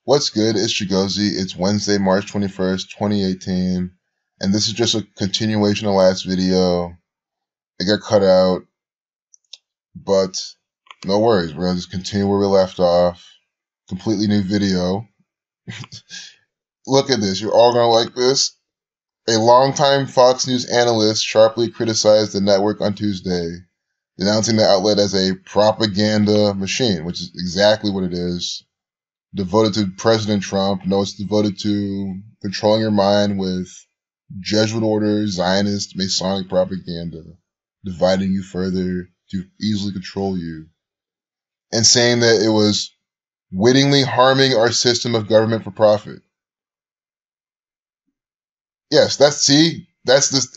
What's good? It's Chigozie. It's Wednesday, March 21st, 2018. And this is just a continuation of last video. It got cut out, but no worries. We're going to just continue where we left off. Completely new video. Look at this. You're all going to like this. A longtime Fox News analyst sharply criticized the network on Tuesday, denouncing the outlet as a propaganda machine, which is exactly what it is. Devoted to President Trump. No, it's devoted to controlling your mind with Jesuit orders, Zionist, Masonic propaganda, dividing you further to easily control you, and saying that it was wittingly harming our system of government for profit. Yes, that's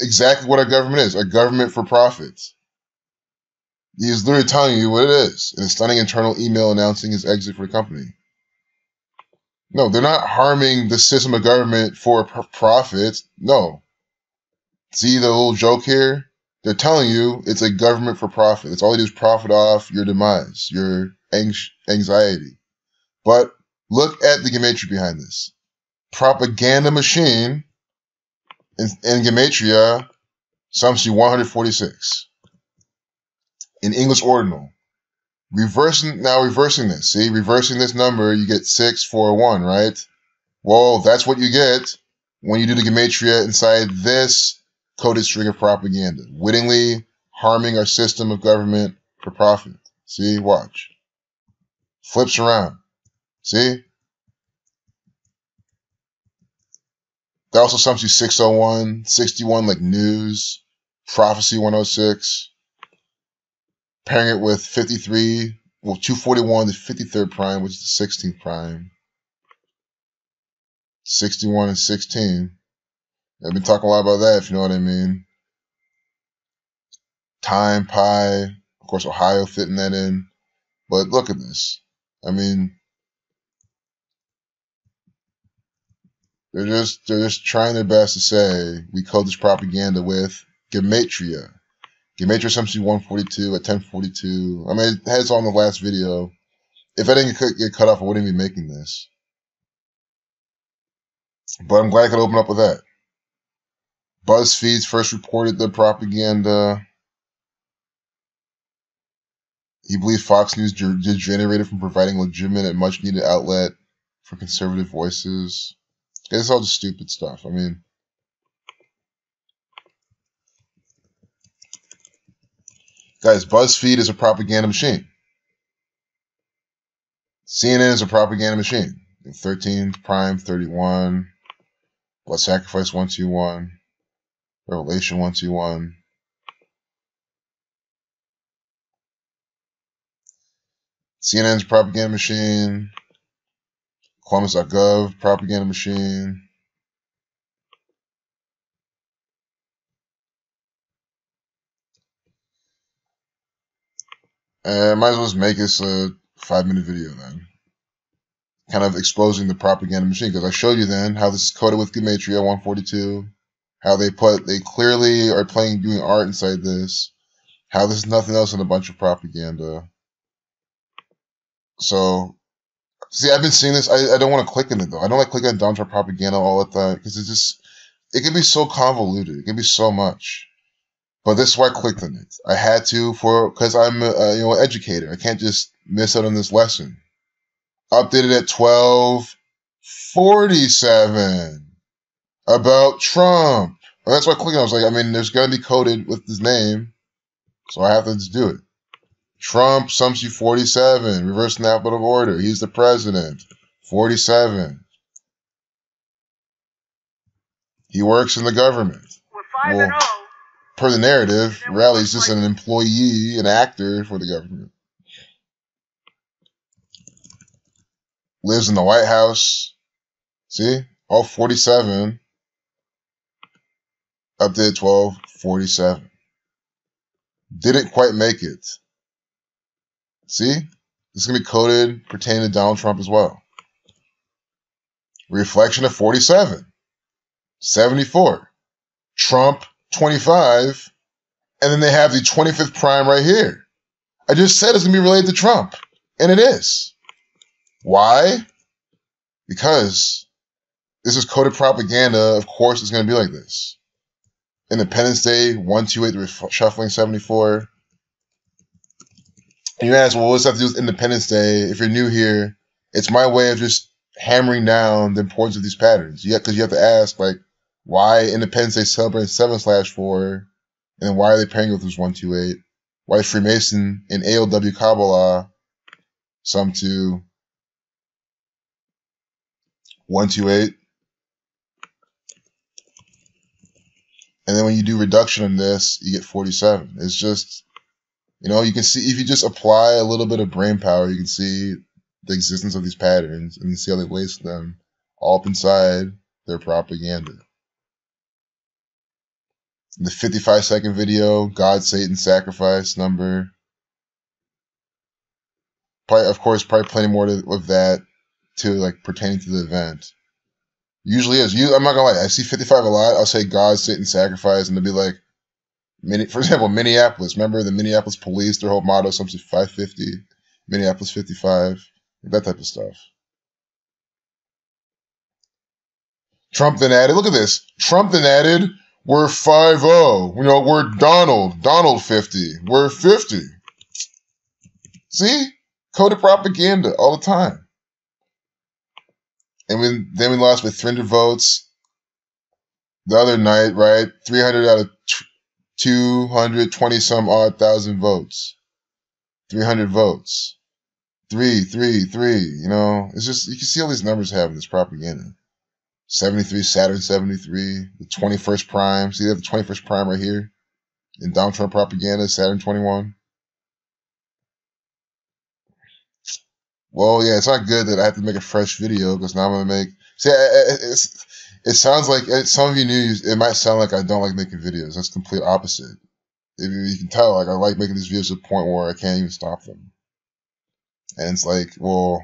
exactly what our government is, a government for profit. He is literally telling you what it is in a stunning internal email announcing his exit for the company. No, they're not harming the system of government for profit. No. See the little joke here? They're telling you it's a government for profit. It's all they do is profit off your demise, your anxiety. But look at the gematria behind this. Propaganda machine in gematria, some see 146. In English ordinal. Reversing this. See, reversing this number, you get 641, right? Well, that's what you get when you do the gematria inside this coded string of propaganda, wittingly harming our system of government for profit. See, watch. Flips around. See? That also sums you 601, 61 like news, prophecy 106. Pairing it with 53, well, 241, the 53rd prime, which is the 16th prime. 61 and 16. I've been talking a lot about that, if you know what I mean. Time, pi, of course, Ohio fitting that in. But look at this. I mean, they're just trying their best to say we code this propaganda with gematria. Gematria sums you 142 at 1042. I mean, it has on the last video. If I didn't get cut off, I wouldn't be making this. But I'm glad I could open up with that. BuzzFeed's first reported the propaganda. He believes Fox News degenerated from providing legitimate and much-needed outlet for conservative voices. It's all just stupid stuff. I mean, guys, BuzzFeed is a propaganda machine. CNN is a propaganda machine. 13th prime, 31. Blood Sacrifice 121. Revelation 121. CNN's propaganda machine. Columbus.gov propaganda machine. And might as well just make this a 5-minute video then. Kind of exposing the propaganda machine, because I showed you then how this is coded with gematria 142. How they clearly are doing art inside this. How this is nothing else than a bunch of propaganda. So, see, I've been seeing this. I don't want to click on it though. I don't like clicking on Donald Trump propaganda all the time because it can be so convoluted. It can be so much. But this is why I clicked on it. I had to because I'm an educator. I can't just miss out on this lesson. Updated at 12:47 about Trump. Well, that's why I clicked on it. I was like, I mean, there's gonna be coded with his name, so I have to just do it. Trump sums you 47. Reversing the alphabetical order. He's the president. 47. He works in the government. Well, per the narrative, Riley's just an employee, an actor for the government. Lives in the White House. See? All 47. Updated 12:47. Didn't quite make it. See? This is going to be coded pertaining to Donald Trump as well. Reflection of 47. 74. Trump 25. And then they have the 25th prime right here. I just said it's going to be related to Trump. And it is. Why? Because this is coded propaganda. Of course, it's going to be like this. Independence Day, 128, reshuffling 74. And you ask, well, what's that have to do with Independence Day? If you're new here, it's my way of just hammering down the importance of these patterns. Because you have to ask, like, why Independence Day celebrating 7/4, and then why are they pairing with this 128? Why Freemason and ALW Kabbalah sum to 128? And then when you do reduction on this, you get 47. It's just, you can see, if you just apply a little bit of brain power, you can see the existence of these patterns and see how they lace them all up inside their propaganda. The 55-second video, God, Satan, sacrifice number. Probably plenty more of that too, like pertaining to the event. Usually is. I'm not gonna lie, I see 55 a lot. I'll say God, Satan, sacrifice, and they'll be like, for example, Minneapolis. Remember the Minneapolis police? Their whole motto is something 550, Minneapolis 55, that type of stuff. Trump then added, look at this. Trump then added, we're 5-0. We're Donald 50. We're 50. See? Coded propaganda all the time. And then we lost by 300 votes the other night, right? 300 out of 220 some odd thousand votes. 300 votes. 3. It's just, you can see all these numbers having this propaganda. 73, Saturn 73, the 21st prime. See, they have the 21st prime right here in Donald Trump propaganda, Saturn 21. Well, yeah, it's not good that I have to make a fresh video because now I'm going to make... See, it sounds like, some of you knew, it might sound like I don't like making videos. That's the complete opposite. You can tell, like, I like making these videos to the point where I can't even stop them. And it's like, well,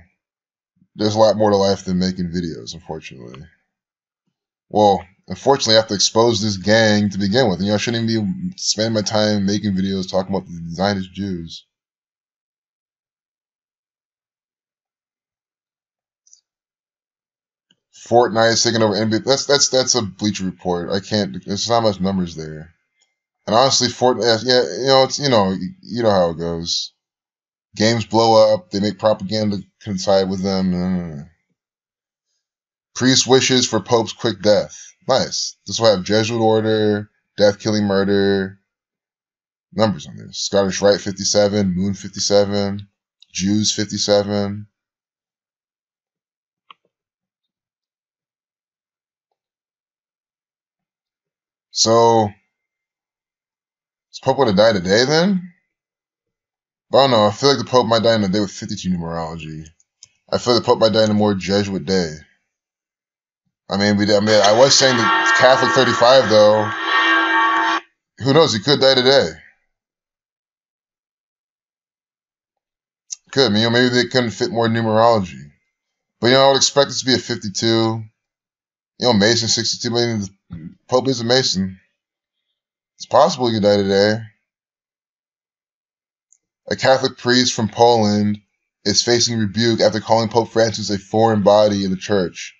there's a lot more to life than making videos, unfortunately. Well, unfortunately, I have to expose this gang to begin with. I shouldn't even be spending my time making videos talking about the Zionist Jews. Fortnite is taking over NBA. That's a Bleacher Report. I can't. There's not much numbers there. And honestly, Fortnite, yeah, it's you know how it goes. Games blow up. They make propaganda coincide with them. Priest wishes for Pope's quick death. Nice. This will have Jesuit order, death, killing, murder. Numbers on this. Scottish Rite 57, Moon 57, Jews 57. So, is Pope going to die today then? I don't know. I feel like the Pope might die in a day with 52 numerology. I feel like the Pope might die in a more Jesuit day. I was saying the Catholic 35 though. Who knows? He could die today. Could. Maybe they couldn't fit more numerology. But I would expect this to be a 52. Mason 62. The Pope is a Mason. It's possible he could die today. A Catholic priest from Poland is facing rebuke after calling Pope Francis a foreign body in the church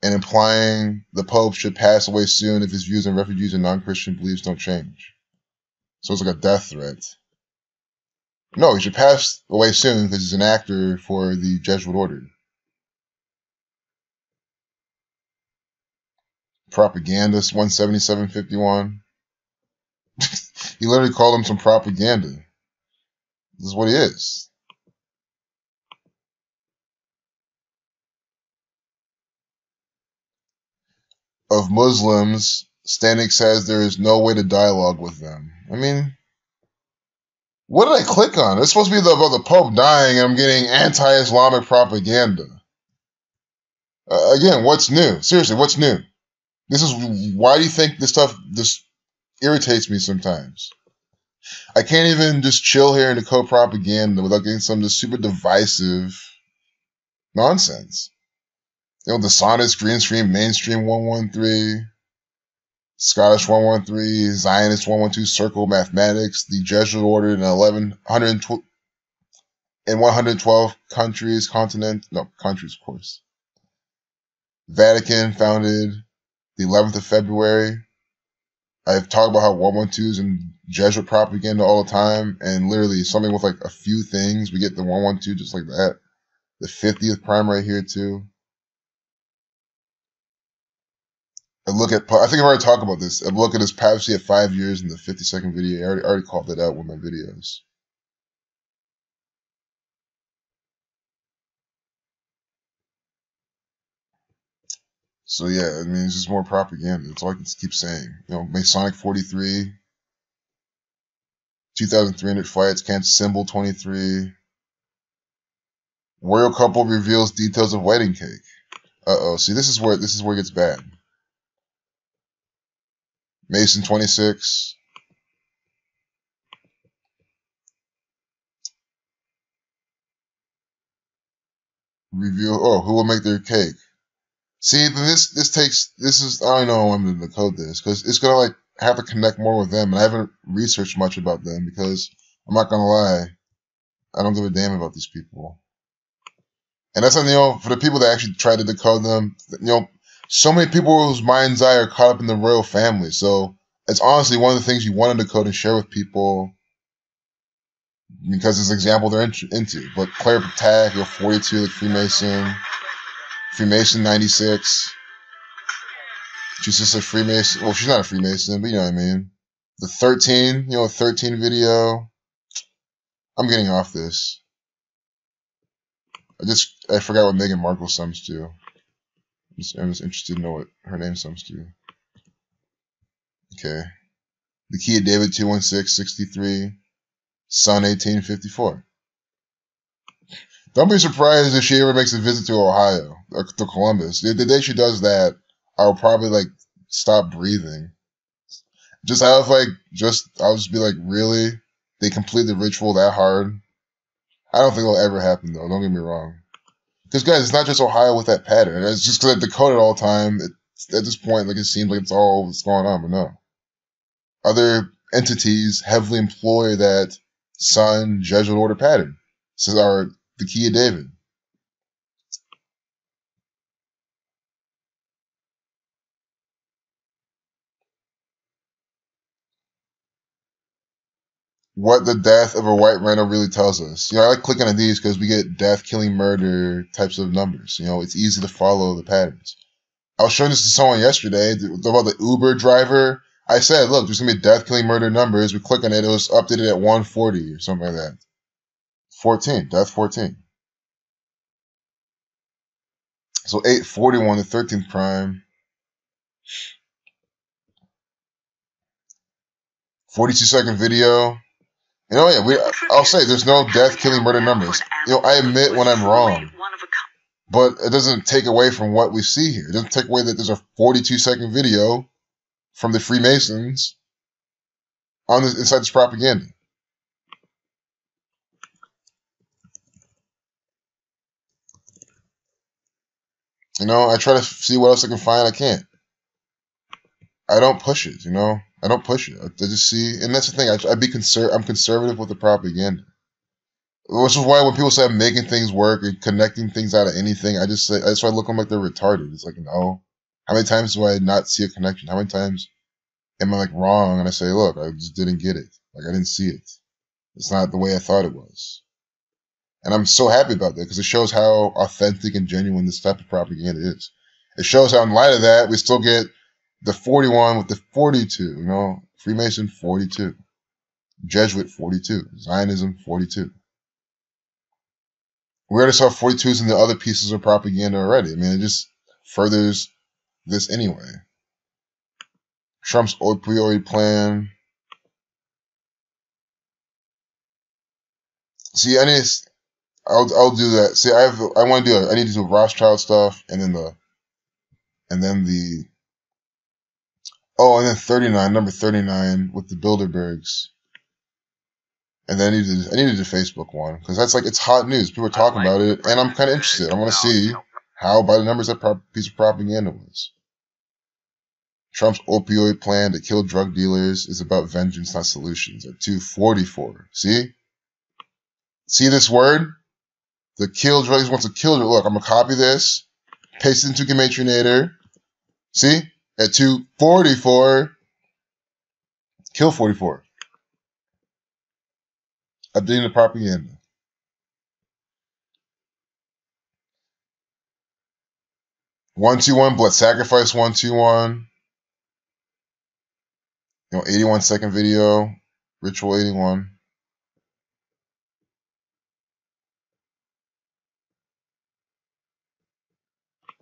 and implying the Pope should pass away soon if his views on refugees and non-Christian beliefs don't change. So it's like a death threat. No, he should pass away soon because he's an actor for the Jesuit order. Propagandist 17751. He literally called him some propaganda. This is what he is. Of Muslims, Stanek says there is no way to dialogue with them. What did I click on? It's supposed to be about the Pope dying and I'm getting anti-Islamic propaganda. Again, what's new? Seriously, what's new? Why do you think this irritates me sometimes? I can't even just chill here in the co-propaganda without getting some just super divisive nonsense. The Sonnets, Green Stream, Mainstream 113, Scottish 113, Zionist 112, Circle Mathematics, the Jesuit Order in 112 countries, countries, of course. Vatican founded the 11th of February. I've talked about how 112 is in Jesuit propaganda all the time, and literally something with like a few things, we get the 112 just like that. The 50th prime right here too. I think I've already talked about this. I look at his papacy at 5 years in the 50-second video. I already called that out with my videos. So yeah, I mean, it's just more propaganda. That's all I can keep saying. You know, Masonic 43, 2,300 flights, cancer symbol 23. Royal couple reveals details of wedding cake. Uh-oh. See, this is where it gets bad. Mason 26. Reveal. Oh, who will make their cake? See, this is, I don't know how I'm going to decode this, because it's going to like have to connect more with them, and I haven't researched much about them, because I'm not going to lie, I don't give a damn about these people. And that's, you know, for the people that actually try to decode them, you know, so many people whose mind's eye are caught up in the royal family, so it's honestly one of the things you want to decode and share with people, because it's an example they're into. But Claire Patak, you're 42, like Freemason 96. She's just a Freemason. Well, she's not a Freemason, but you know what I mean. The 13, 13 video. I'm getting off this. I forgot what Meghan Markle sums to. I'm just interested to know what her name sums to. Okay. The Key of David 21663. Sun 1854. Don't be surprised if she ever makes a visit to Ohio or to Columbus. The day she does that, I'll probably like stop breathing. I'll just be like, really? They complete the ritual that hard? I don't think it'll ever happen though. Don't get me wrong. Because guys, it's not just Ohio with that pattern. It's just because I decode it all the time. At this point, like it seems like it's all what's going on, but no. Other entities heavily employ that Sun Jesuit order pattern. This is the Key of David. What the death of a white rhino really tells us. I like clicking on these because we get death, killing, murder types of numbers. It's easy to follow the patterns. I was showing this to someone yesterday about the Uber driver. I said, look, there's going to be death, killing, murder numbers. We click on it. It was updated at 140 or something like that. 14. Death 14. So 841, the 13th prime. 42-second video. I'll say there's no death, killing, murder numbers. I admit when I'm wrong. But it doesn't take away from what we see here. It doesn't take away that there's a 42-second video from the Freemasons inside this propaganda. I try to see what else I can find. I can't. I don't push it, I don't push it. I just see, and that's the thing. I'm conservative with the propaganda. Which is why when people say I'm making things work and connecting things out of anything, I just look at them like they're retarded. It's like, no. How many times do I not see a connection? How many times am I like wrong? And I say, look, I just didn't get it. Like I didn't see it. It's not the way I thought it was. And I'm so happy about that because it shows how authentic and genuine this type of propaganda is. It shows how in light of that, we still get the 41 with the 42, Freemason 42, Jesuit 42, Zionism 42. We already saw 42s in the other pieces of propaganda already. I mean, it just furthers this anyway. Trump's opioid plan. See, I'll do that. See, I want to do it. I need to do Rothschild stuff, and then 39, number 39 with the Bilderbergs. And then I need to do the Facebook one because that's like, it's hot news. People are talking about it, and I'm kind of interested. I want to see how, by the numbers, that piece of propaganda was. Trump's opioid plan to kill drug dealers is about vengeance, not solutions. At 244. See this word? The kill drugs wants to kill. Look, I'm gonna copy this, paste it into Gematrinator. See? At 244, kill 44. Updating the propaganda. (121) Blood Sacrifice 121. 81-second video. Ritual 81.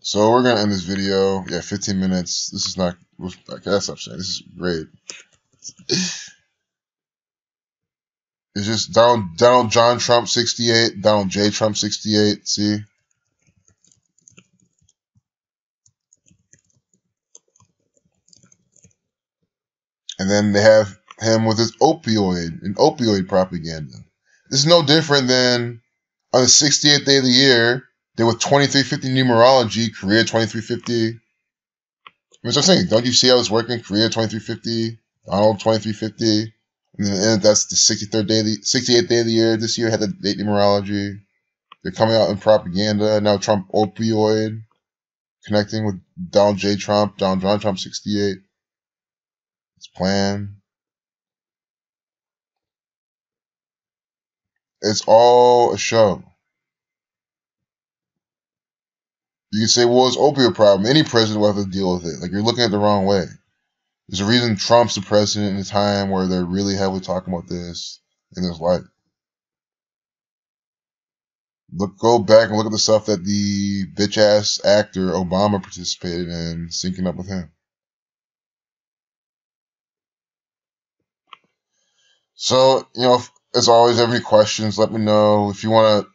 So we're gonna end this video. Yeah, 15 minutes. This is not. That's what I'm saying. This is great. It's just Donald John Trump 68, Donald J Trump 68. See. And then they have him with his opioid propaganda. This is no different than on the 68th day of the year, they with 2350 numerology, Korea 2350. That's what I'm saying. Don't you see how it's working? Korea 2350, Donald 2350. And that's the 68th day of the year. This year had the date numerology. They're coming out in propaganda. Now Trump opioid, connecting with Donald J. Trump, Donald John Trump 68. It's planned. It's all a show. You can say, well, it's opioid problem. Any president will have to deal with it. Like, you're looking at it the wrong way. There's a reason Trump's the president in a time where they're really heavily talking about this in this light. Go back and look at the stuff that the bitch-ass actor Obama participated in, syncing up with him. So, as always, have any questions, let me know. If you want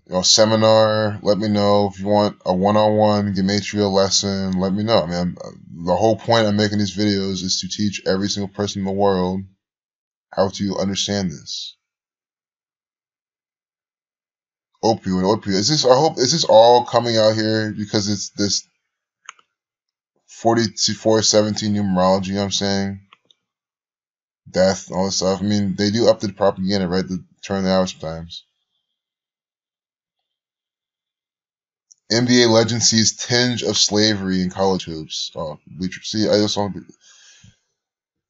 a seminar, let me know. If you want a one-on-one Gematria lesson, let me know. I mean, the whole point of making these videos is to teach every single person in the world how to understand this. Opioid. Is this all coming out here because it's this 4417 numerology, you know what I'm saying? Death, all this stuff. I mean, they do up the propaganda, right? To turn the hour sometimes. NBA legend sees tinge of slavery in college hoops. Oh, see, I just want to be.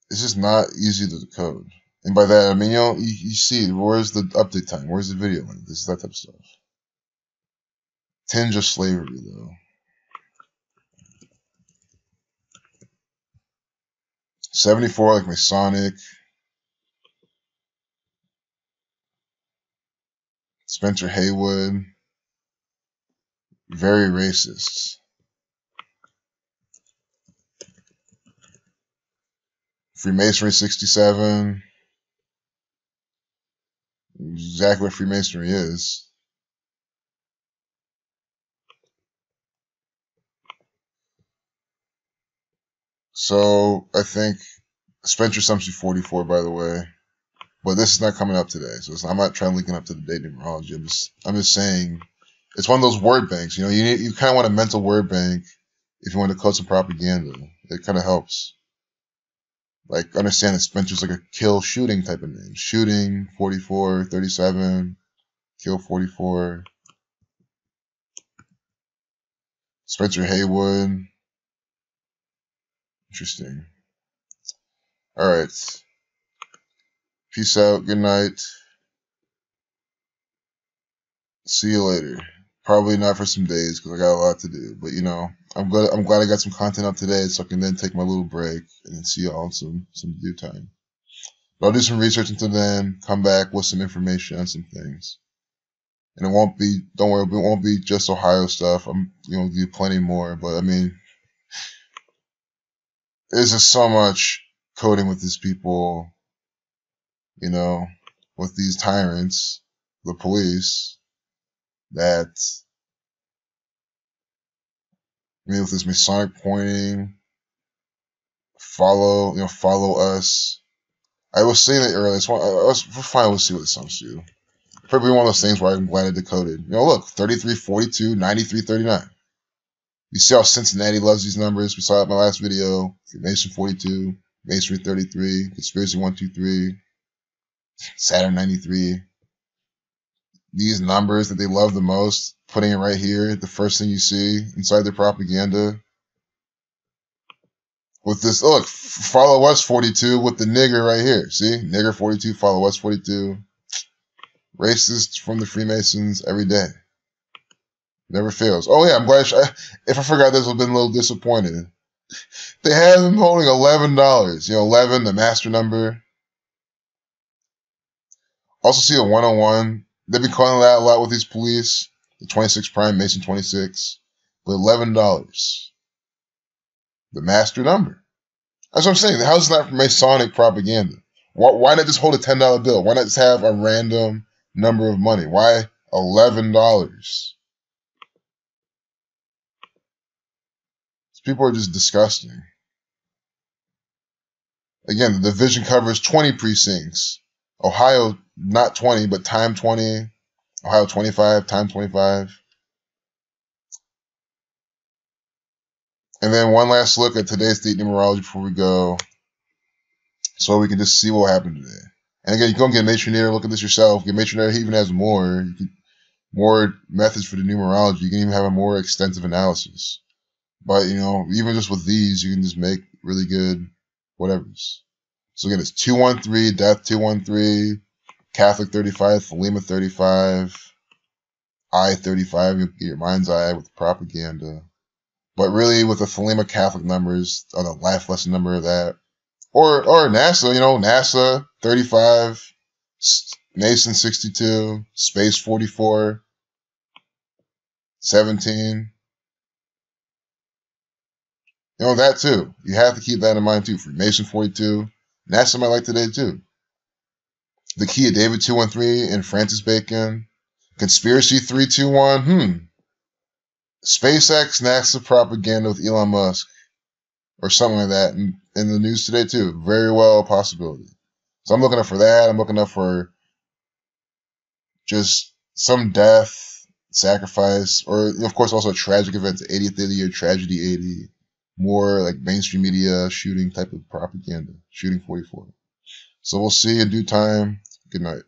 It's just not easy to decode. And by that, I mean, you see, where's the update time? Where's the video link? This is that type of stuff. Tinge of slavery, though. 74, like Masonic. Spencer Haywood. Very racist. Freemasonry 67. Exactly what Freemasonry is. So I think Spencer Sumption 44, by the way, but this is not coming up today. So I'm not trying to link it up to the date numerology. I'm just saying it's one of those word banks. You kind of want a mental word bank if you want to code some propaganda. It kind of helps. Like, understand that Spencer's like a kill shooting type of name. Shooting 44, 37, kill 44. Spencer Haywood. Interesting. All right. Peace out. Good night. See you later. Probably not for some days because I got a lot to do. But I'm glad I got some content up today, so I can then take my little break and then see y'all in some due time. But I'll do some research until then. Come back with some information on some things. And it won't be. Don't worry. It won't be just Ohio stuff. I'm do plenty more. But I mean, there's just so much coding with these people. With these tyrants, the police, that, with this Masonic pointing, follow us. I was saying it earlier. We're fine. We'll see what this sums to. Probably one of those things where I'm glad I decoded. Look, 33, 42, 93, 39. You see how Cincinnati loves these numbers. We saw it in my last video. Mason 42, Masonry 33, Conspiracy 123, Saturn 93. These numbers that they love the most, putting it right here, the first thing you see inside their propaganda. With this, look, follow us 42 with the nigger right here. See? Nigger 42, follow us 42. Racist from the Freemasons every day. Never fails. Oh, yeah, I'm glad. If I forgot this, I've been a little disappointed. They have him holding $11. 11, the master number. Also see a 101. They've been calling that a lot with these police. The 26 prime, Mason 26. But $11. The master number. That's what I'm saying. How's that Masonic propaganda? Why not just hold a $10 bill? Why not just have a random number of money? Why $11? These people are just disgusting. Again, the division covers 20 precincts. Ohio, not 20, but time 20. Ohio 25, time 25. And then one last look at today's state numerology before we go, so we can just see what happened today. And again, you can go get Matronaire, look at this yourself. Get Matronaire, he even has more. More methods for the numerology. You can even have a more extensive analysis. But, even just with these, you can just make really good whatevers. So again, it's 213, Death 213, Catholic 35, Thelema 35, I 35, you get your mind's eye with propaganda. But really, with the Thelema Catholic numbers, or the life lesson number of that, or NASA, NASA 35, Mason 62, Space 44, 17. That too. You have to keep that in mind too. Freemason 42, NASA might like today too. The Key of David 213 and Francis Bacon, Conspiracy 321. SpaceX, NASA propaganda with Elon Musk, or something like that in the news today too. Very well a possibility. So I'm looking up for that. I'm looking up for just some death, sacrifice, or of course also tragic events. 80th of the year, tragedy 80. More like mainstream media shooting type of propaganda. Shooting 44. So we'll see in due time. Good night.